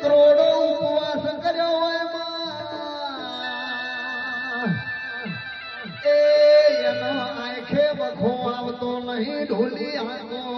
કરોડો ઉપવાસ કર્યો હોય એ એનો આંખે બખો આવતો નહીં ઢોલી આંખો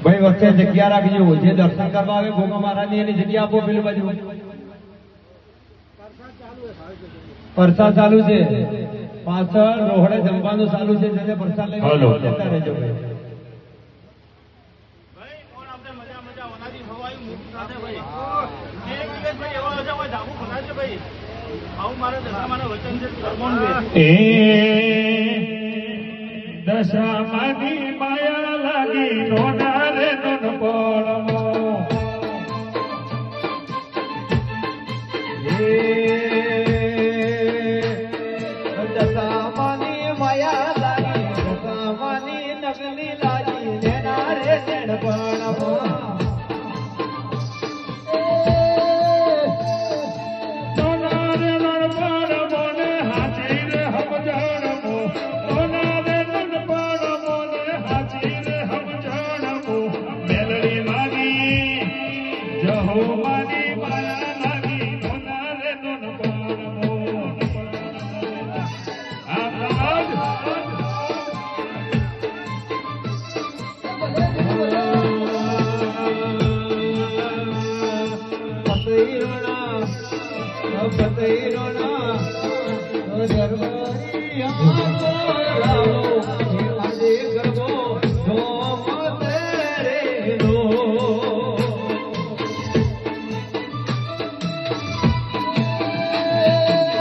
ભાઈ વચ્ચે જગ્યા રાખજો જે દર્શન કરવા આવે ભોગા મહારાજની એની જગ્યા આપો પેલી બાજુ પ્રસાદ ચાલુ છે પાછળ રોહડે જમવાનું ચાલુ છે જેને પ્રસાદ લઈને જતા રહેજો દશામાની માયા લાગી નોના રે નોન પડમો દશામાની માયા લાગી દશામાની નગની લાગી નેના રે નેણ પડમો Fatairona,